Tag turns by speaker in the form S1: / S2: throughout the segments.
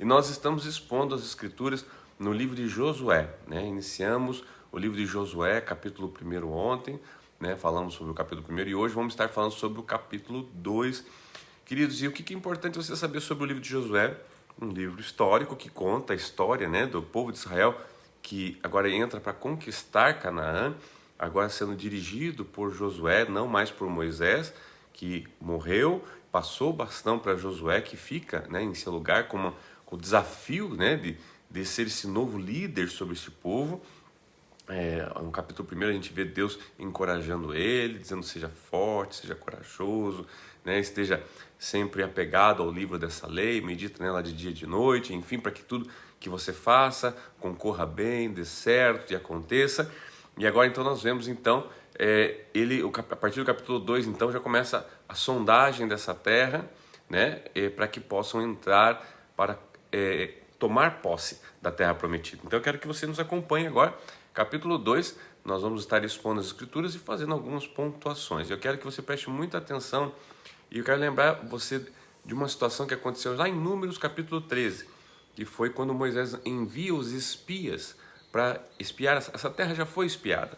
S1: E nós estamos expondo as Escrituras no livro de Josué, né? Iniciamos o livro de Josué, capítulo 1 ontem, né? Falamos sobre o capítulo 1 e hoje vamos estar falando sobre o capítulo 2. Queridos, e o que é importante você saber sobre o livro de Josué? Um livro histórico que conta a história, né, do povo de Israel, que agora entra para conquistar Canaã, agora sendo dirigido por Josué, não mais por Moisés, que morreu, passou o bastão para Josué, que fica, né, em seu lugar com o desafio, né, de ser esse novo líder sobre esse povo. No capítulo 1 a gente vê Deus encorajando ele, dizendo seja forte, seja corajoso, né, esteja sempre apegado ao livro dessa lei, medita nela de dia e de noite, enfim, para que tudo que você faça concorra bem, dê certo e aconteça. E agora então nós vemos então, a partir do capítulo 2 então já começa a sondagem dessa terra, né, para que possam entrar para tomar posse da terra prometida. Então eu quero que você nos acompanhe agora. Capítulo 2, nós vamos estar expondo as Escrituras e fazendo algumas pontuações. Eu quero que você preste muita atenção e eu quero lembrar você de uma situação que aconteceu lá em Números capítulo 13, que foi quando Moisés envia os espias para espiar. Essa terra já foi espiada,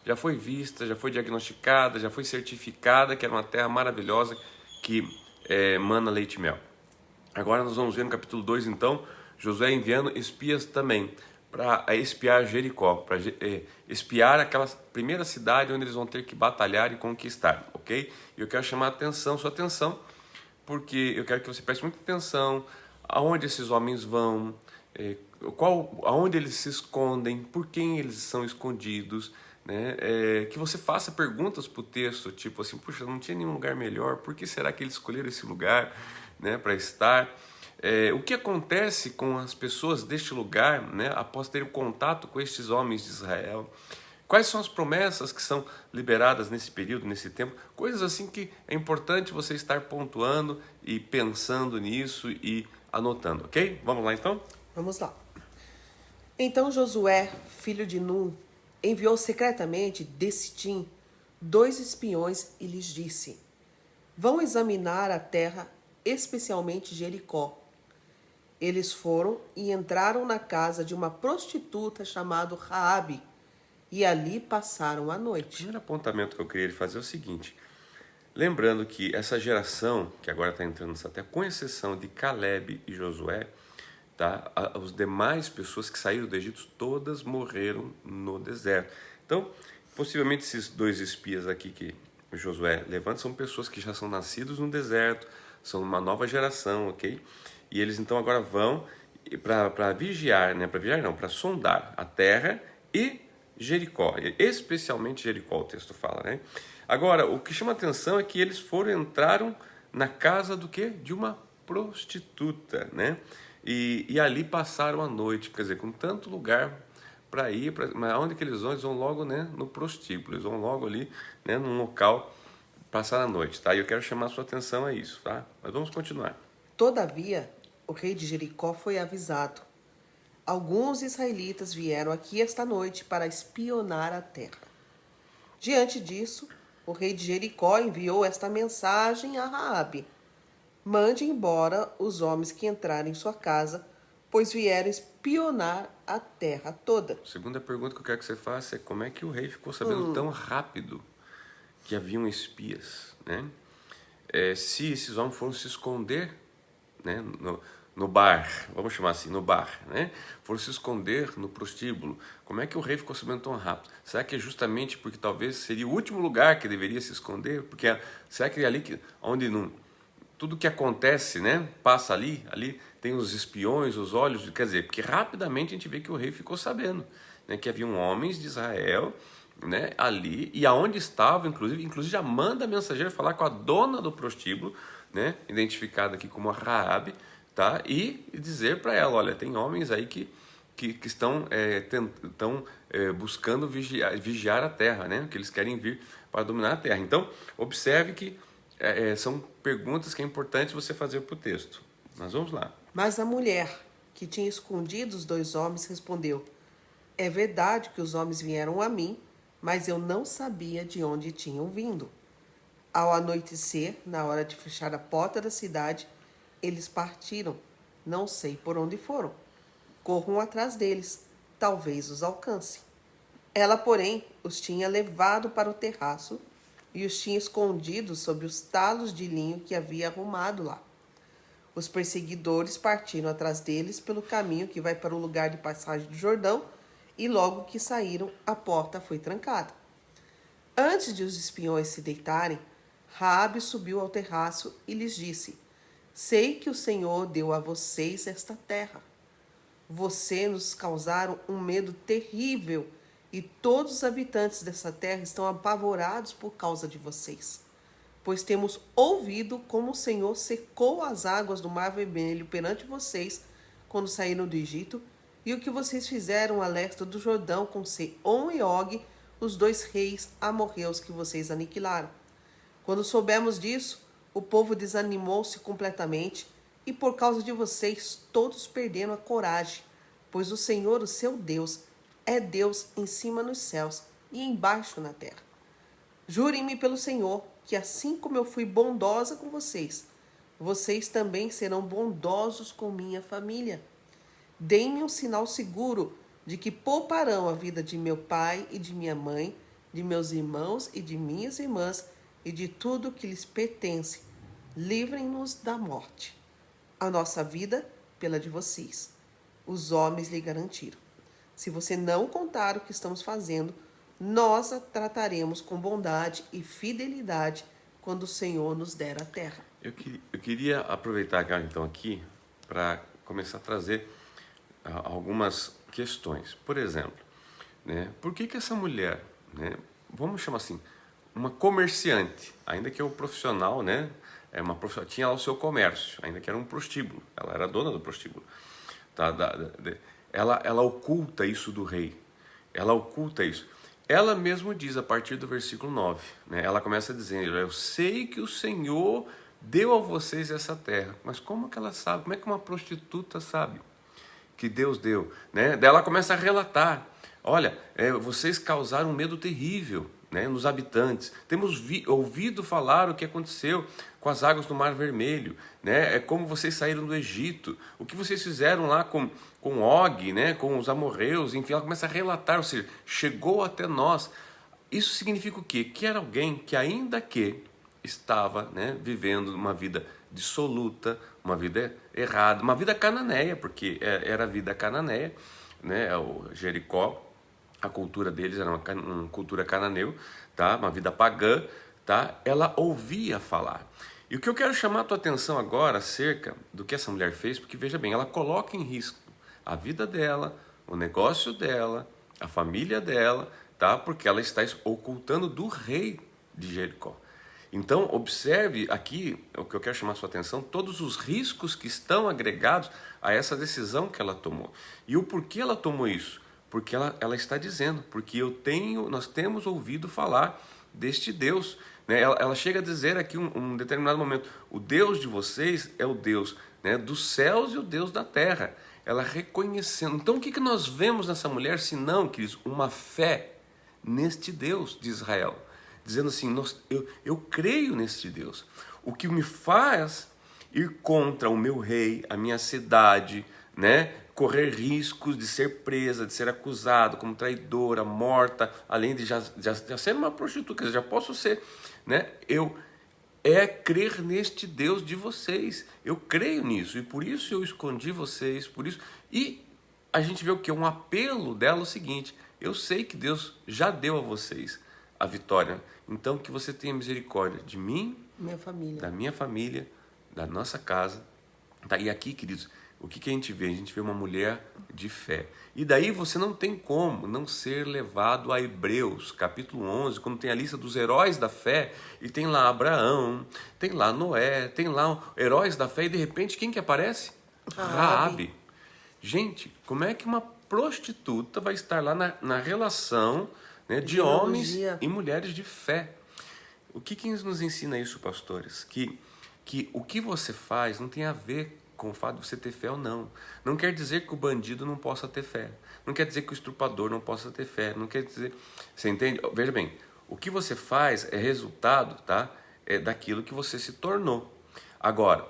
S1: já foi vista, já foi diagnosticada, já foi certificada que era uma terra maravilhosa que mana leite e mel. Agora nós vamos ver no capítulo 2, então, Josué enviando espias também para espiar Jericó, para espiar aquela primeira cidade onde eles vão ter que batalhar e conquistar, ok? E eu quero chamar sua atenção, porque eu quero que você preste muita atenção aonde esses homens vão, aonde eles se escondem, por quem eles são escondidos, né? Que você faça perguntas para o texto, tipo assim, puxa, não tinha nenhum lugar melhor, por que será que eles escolheram esse lugar, né, para estar? O que acontece com as pessoas deste lugar, né, após terem contato com estes homens de Israel? Quais são as promessas que são liberadas nesse período, nesse tempo? Coisas assim que é importante você estar pontuando e pensando nisso e anotando, ok? Vamos lá então?
S2: Vamos lá. Então Josué, filho de Nun, enviou secretamente de Sitim 2 espiões e lhes disse: Vão examinar a terra, especialmente Jericó. Eles foram e entraram na casa de uma prostituta chamada Raabe, e ali passaram a
S1: O
S2: noite.
S1: primeiro apontamento que eu queria fazer é o seguinte: lembrando que essa geração que agora está entrando nessa terra, com exceção de Caleb e Josué, tá? As demais pessoas que saíram do Egito, todas morreram no deserto. Então, possivelmente esses 2 espias aqui que Josué levanta são pessoas que já são nascidos no deserto, são uma nova geração, ok? E eles então agora vão para vigiar, né? Para sondar a terra e Jericó, especialmente Jericó, o texto fala, né? Agora, o que chama atenção é que eles entraram na casa do quê? De uma prostituta, né? E ali passaram a noite, quer dizer, com tanto lugar para ir, mas onde que eles vão? Eles vão logo, né, no prostíbulo, eles vão logo ali, né, num local passar a noite, tá? E eu quero chamar a sua atenção a isso, tá? Mas vamos continuar.
S2: Todavia, o rei de Jericó foi avisado: Alguns israelitas vieram aqui esta noite para espionar a terra. Diante disso, o rei de Jericó enviou esta mensagem a Raabe: Mande embora os homens que entrarem em sua casa, pois vieram espionar a terra toda.
S1: A segunda pergunta que eu quero que você faça é como é que o rei ficou sabendo tão rápido que haviam espias, né? Se esses homens foram se esconder, né, no bar, vamos chamar assim, no bar, né? Foram se esconder no prostíbulo. Como é que o rei ficou sabendo tão rápido? Será que é justamente porque talvez seria o último lugar que deveria se esconder? Porque será que é ali onde não, tudo que acontece, né, passa ali tem os espiões, os olhos, quer dizer, porque rapidamente a gente vê que o rei ficou sabendo, né, que haviam homens de Israel, né, ali, e aonde estavam, inclusive já manda mensageiro falar com a dona do prostíbulo, né, identificada aqui como a Raabe, tá, e dizer para ela, olha, tem homens aí que estão buscando vigiar a terra, né, que eles querem vir para dominar a terra. Então, observe que são perguntas que é importante você fazer para o texto. Mas vamos lá.
S2: Mas a mulher, que tinha escondido os 2 homens, respondeu: É verdade que os homens vieram a mim, mas eu não sabia de onde tinham vindo. Ao anoitecer, na hora de fechar a porta da cidade, eles partiram. Não sei por onde foram. Corram atrás deles. Talvez os alcance. Ela, porém, os tinha levado para o terraço e os tinha escondidos sob os talos de linho que havia arrumado lá. Os perseguidores partiram atrás deles pelo caminho que vai para o lugar de passagem do Jordão, e logo que saíram, a porta foi trancada. Antes de os espiões se deitarem, Raabe subiu ao terraço e lhes disse: Sei que o Senhor deu a vocês esta terra. Vocês nos causaram um medo terrível, e todos os habitantes dessa terra estão apavorados por causa de vocês. Pois temos ouvido como o Senhor secou as águas do Mar Vermelho perante vocês quando saíram do Egito, e o que vocês fizeram a leste do Jordão com Seom e Og, os 2 reis amorreus que vocês aniquilaram. Quando soubemos disso, o povo desanimou-se completamente, e por causa de vocês todos perderam a coragem, pois o Senhor, o seu Deus, é Deus em cima nos céus e embaixo na terra. Jurem-me pelo Senhor, que assim como eu fui bondosa com vocês, vocês também serão bondosos com minha família. Deem-me um sinal seguro de que pouparão a vida de meu pai e de minha mãe, de meus irmãos e de minhas irmãs, e de tudo que lhes pertence. Livrem-nos da morte. A nossa vida pela de vocês. Os homens lhe garantiram: se você não contar o que estamos fazendo, nós a trataremos com bondade e fidelidade quando o Senhor nos der a terra.
S1: Eu queria aproveitar então aqui para começar a trazer algumas questões. Por exemplo, né, por que essa mulher, né, vamos chamar assim, uma comerciante, ainda que é um profissional, né, tinha lá o seu comércio, ainda que era um prostíbulo, ela era dona do prostíbulo, tá, ela oculta isso do rei, ela oculta isso. Ela mesmo diz a partir do versículo 9, né, ela começa dizendo: eu sei que o Senhor deu a vocês essa terra. Mas como que ela sabe? Como é que uma prostituta sabe que Deus deu, né? Daí ela começa a relatar: olha, vocês causaram um medo terrível, né, nos habitantes. Temos ouvido falar o que aconteceu com as águas do Mar Vermelho, né? É como vocês saíram do Egito, o que vocês fizeram lá com Og, né, com os amorreus. Enfim, ela começa a relatar, ou seja, chegou até nós. Isso significa o quê? Que era alguém que, ainda que estava, né, vivendo uma vida dissoluta, uma vida errada, uma vida cananeia, porque era a vida cananeia, né? O Jericó, a cultura deles era uma cultura cananeu, tá? Uma vida pagã, tá? Ela ouvia falar. E o que eu quero chamar a tua atenção agora acerca do que essa mulher fez, porque veja bem, ela coloca em risco a vida dela, o negócio dela, a família dela, tá? Porque ela está ocultando do rei de Jericó. Então, observe aqui, o que eu quero chamar a sua atenção, todos os riscos que estão agregados a essa decisão que ela tomou. E o porquê ela tomou isso? Porque ela está dizendo, porque nós temos ouvido falar deste Deus, né? Ela chega a dizer aqui um determinado momento: o Deus de vocês é o Deus, né, dos céus e o Deus da terra. Ela reconhecendo. Então o que nós vemos nessa mulher, senão, queridos, uma fé neste Deus de Israel, dizendo assim: eu creio neste Deus. O que me faz ir contra o meu rei, a minha cidade, né, correr riscos de ser presa, de ser acusado como traidora, morta, além de já ser uma prostituta, já posso ser, né? Crer neste Deus de vocês. Eu creio nisso e por isso eu escondi vocês, por isso. E a gente vê o que? Um apelo dela, o seguinte: eu sei que Deus já deu a vocês a vitória, então que você tenha misericórdia de mim,
S2: minha família,
S1: da minha família, da nossa casa. Tá? E aqui, queridos, o que a gente vê? A gente vê uma mulher de fé. E daí você não tem como não ser levado a Hebreus, capítulo 11, quando tem a lista dos heróis da fé, e tem lá Abraão, tem lá Noé, tem lá heróis da fé, e de repente quem que aparece? Raabe. Gente, como é que uma prostituta vai estar lá na relação, né, de homens e mulheres de fé? O que nos ensina isso, pastores? Que o que você faz não tem a ver com o fato de você ter fé ou não. Não quer dizer que o bandido não possa ter fé. Não quer dizer que o estuprador não possa ter fé. Não quer dizer... Você entende? Veja bem, o que você faz é resultado, tá? É daquilo que você se tornou. Agora,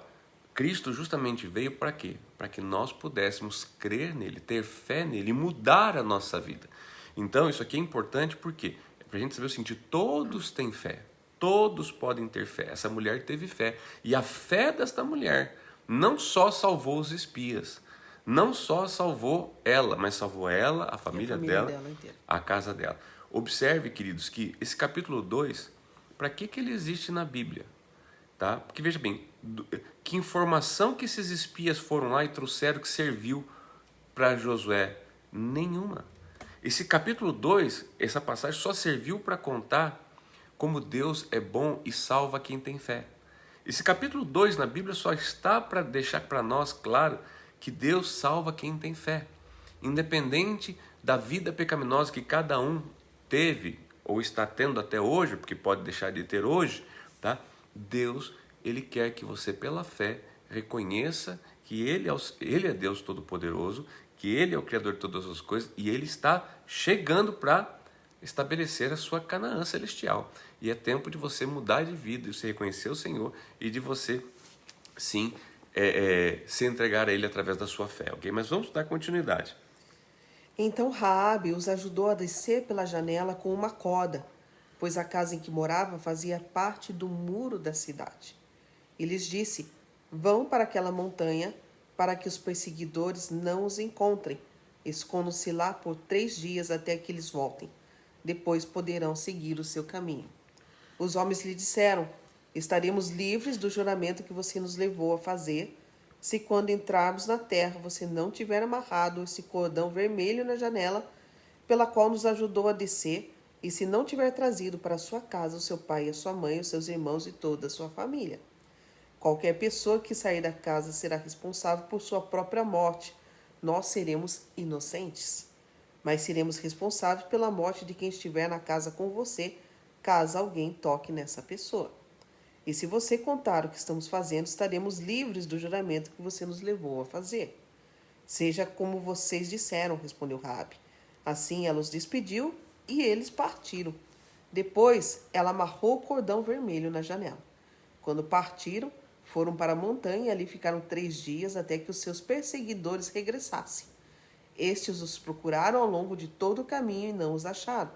S1: Cristo justamente veio para quê? para que nós pudéssemos crer nele, ter fé nele e mudar a nossa vida. Então, isso aqui é importante porque, para a gente saber o seguinte, todos têm fé, todos podem ter fé. Essa mulher teve fé, e a fé desta mulher não só salvou os espias, não só salvou ela, mas salvou ela, a família dela
S2: inteira.
S1: A casa dela. Observe, queridos, que esse capítulo 2, para que ele existe na Bíblia? Tá? Porque veja bem, que informação que esses espias foram lá e trouxeram que serviu para Josué? Nenhuma. Esse capítulo 2, essa passagem só serviu para contar como Deus é bom e salva quem tem fé. Esse capítulo 2 na Bíblia só está para deixar para nós claro que Deus salva quem tem fé. Independente da vida pecaminosa que cada um teve ou está tendo até hoje, porque pode deixar de ter hoje, tá? Deus, Ele quer que você pela fé reconheça que Ele é Deus Todo-Poderoso, que Ele é o Criador de todas as coisas e Ele está chegando para estabelecer a sua Canaã celestial. E é tempo de você mudar de vida, de você reconhecer o Senhor e de você, sim, se entregar a Ele através da sua fé, ok? Mas vamos dar continuidade.
S2: Então Raabe os ajudou a descer pela janela com uma corda, pois a casa em que morava fazia parte do muro da cidade. E lhes disse: vão para aquela montanha, para que os perseguidores não os encontrem. Escondam-se lá por 3 dias até que eles voltem. Depois poderão seguir o seu caminho. Os homens lhe disseram: estaremos livres do juramento que você nos levou a fazer, se quando entrarmos na terra você não tiver amarrado esse cordão vermelho na janela, pela qual nos ajudou a descer, e se não tiver trazido para sua casa o seu pai e a sua mãe, os seus irmãos e toda a sua família. Qualquer pessoa que sair da casa será responsável por sua própria morte. Nós seremos inocentes, mas seremos responsáveis pela morte de quem estiver na casa com você, caso alguém toque nessa pessoa. E se você contar o que estamos fazendo, estaremos livres do juramento que você nos levou a fazer. Seja como vocês disseram, respondeu Raabe. Assim ela os despediu e eles partiram. Depois ela amarrou o cordão vermelho na janela. Quando partiram, foram para a montanha e ali ficaram 3 dias até que os seus perseguidores regressassem. Estes os procuraram ao longo de todo o caminho e não os acharam.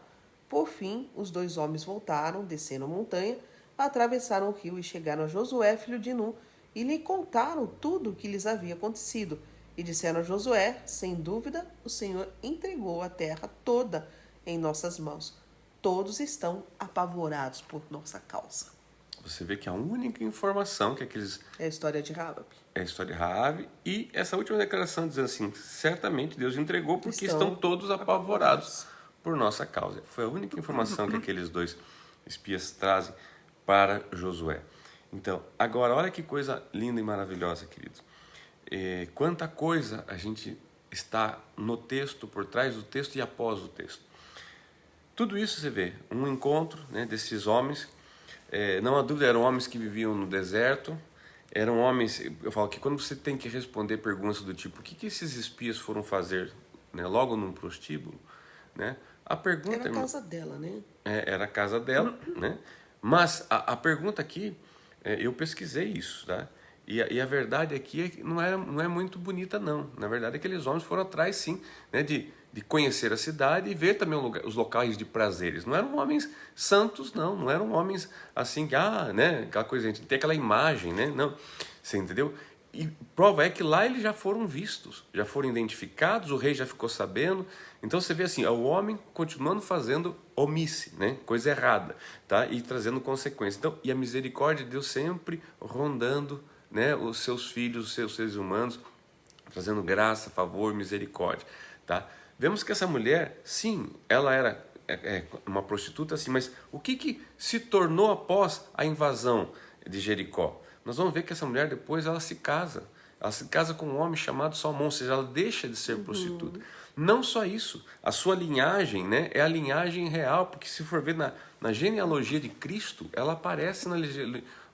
S2: Por fim, os 2 homens voltaram, desceram a montanha, atravessaram o rio e chegaram a Josué, filho de Nun, e lhe contaram tudo o que lhes havia acontecido. E disseram a Josué: sem dúvida, o Senhor entregou a terra toda em nossas mãos. Todos estão apavorados por nossa causa.
S1: Você vê que a única informação que aqueles...
S2: É a história de Raabe.
S1: É a história de Raabe e essa última declaração dizendo assim, certamente Deus entregou porque estão todos apavorados por nossa causa. Foi a única informação que aqueles 2 espias trazem para Josué. Então, agora, olha que coisa linda e maravilhosa, queridos. Quanta coisa a gente está no texto, por trás do texto e após o texto. Tudo isso você vê, um encontro, né, desses homens, não há dúvida, eram homens que viviam no deserto, eram homens, eu falo que quando você tem que responder perguntas do tipo, o que esses espias foram fazer, né, logo num prostíbulo, né? A pergunta...
S2: Era a casa dela, né?
S1: Era a casa dela, né? Mas a pergunta aqui, eu pesquisei isso, tá? E a verdade aqui é que não é muito bonita, não. Na verdade, aqueles homens foram atrás, sim, né, de conhecer a cidade e ver também os locais de prazeres. Não eram homens santos, não eram homens assim, né, aquela coisa, a gente tem aquela imagem, né? Não, você entendeu? E prova é que lá eles já foram vistos, já foram identificados, o rei já ficou sabendo. Então você vê assim, o homem continuando fazendo omisse, né? Coisa errada, tá? E trazendo consequências. Então, e a misericórdia de Deus sempre rondando, né, os seus filhos, os seus seres humanos, trazendo graça, favor, misericórdia, tá? Vemos que essa mulher, sim, ela era uma prostituta, sim, mas o que se tornou após a invasão de Jericó? Nós vamos ver que essa mulher depois ela se casa com um homem chamado Salmão, ou seja, ela deixa de ser prostituta. Não só isso, a sua linhagem, né, é a linhagem real, porque se for ver na genealogia de Cristo, ela aparece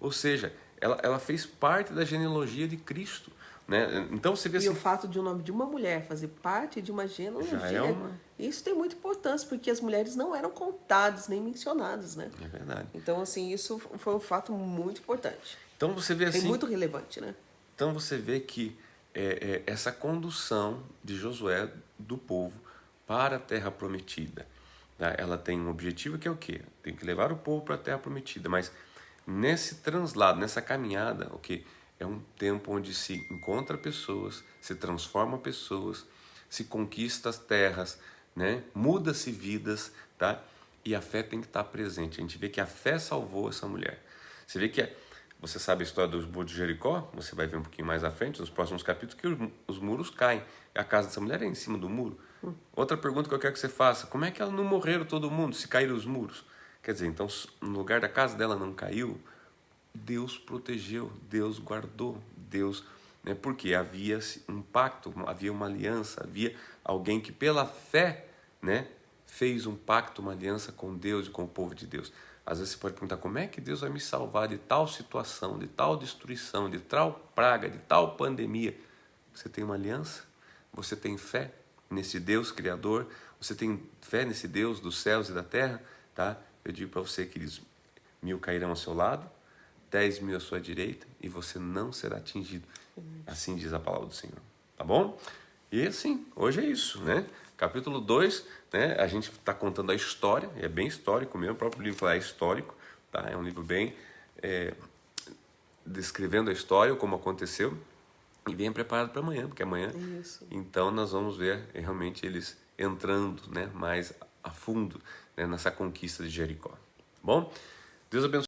S1: ou seja, ela fez parte da genealogia de Cristo, né? Então você vê assim,
S2: o fato de o nome de uma mulher fazer parte de uma genealogia, isso tem muita importância, porque as mulheres não eram contadas nem mencionadas, né?
S1: É verdade.
S2: Então, assim, isso foi um fato muito importante.
S1: Então você vê assim,
S2: muito relevante, né?
S1: Então você vê que essa condução de Josué, do povo, para a terra prometida. Tá? Ela tem um objetivo que é o quê? Tem que levar o povo para a terra prometida, mas nesse translado, nessa caminhada, o quê? É um tempo onde se encontra pessoas, se transforma pessoas, se conquista as terras, né? Muda-se vidas, tá? E a fé tem que estar presente. A gente vê que a fé salvou essa mulher. Você vê que você sabe a história dos muros de Jericó, você vai ver um pouquinho mais à frente, nos próximos capítulos, que os muros caem. A casa dessa mulher é em cima do muro. Outra pergunta que eu quero que você faça: como é que ela não morreram todo mundo se caíram os muros? Quer dizer, então no lugar da casa dela não caiu, Deus protegeu, Deus guardou, Deus, né? Porque havia um pacto, havia uma aliança, havia alguém que pela fé, né, fez um pacto, uma aliança com Deus e com o povo de Deus. Às vezes você pode perguntar: como é que Deus vai me salvar de tal situação, de tal destruição, de tal praga, de tal pandemia? Você tem uma aliança? Você tem fé nesse Deus Criador? Você tem fé nesse Deus dos céus e da terra? Tá? Eu digo para você, queridos: 1000 cairão ao seu lado, 10.000 à sua direita, e você não será atingido. Assim diz a palavra do Senhor. Tá bom? E assim, hoje é isso, né? Capítulo 2, né? A gente está contando a história, é bem histórico mesmo, o próprio livro é histórico, tá? É um livro bem descrevendo a história, como aconteceu, e bem preparado para amanhã, porque amanhã, então, nós vamos ver realmente eles entrando, né, mais a fundo, né, nessa conquista de Jericó. Bom, Deus abençoe.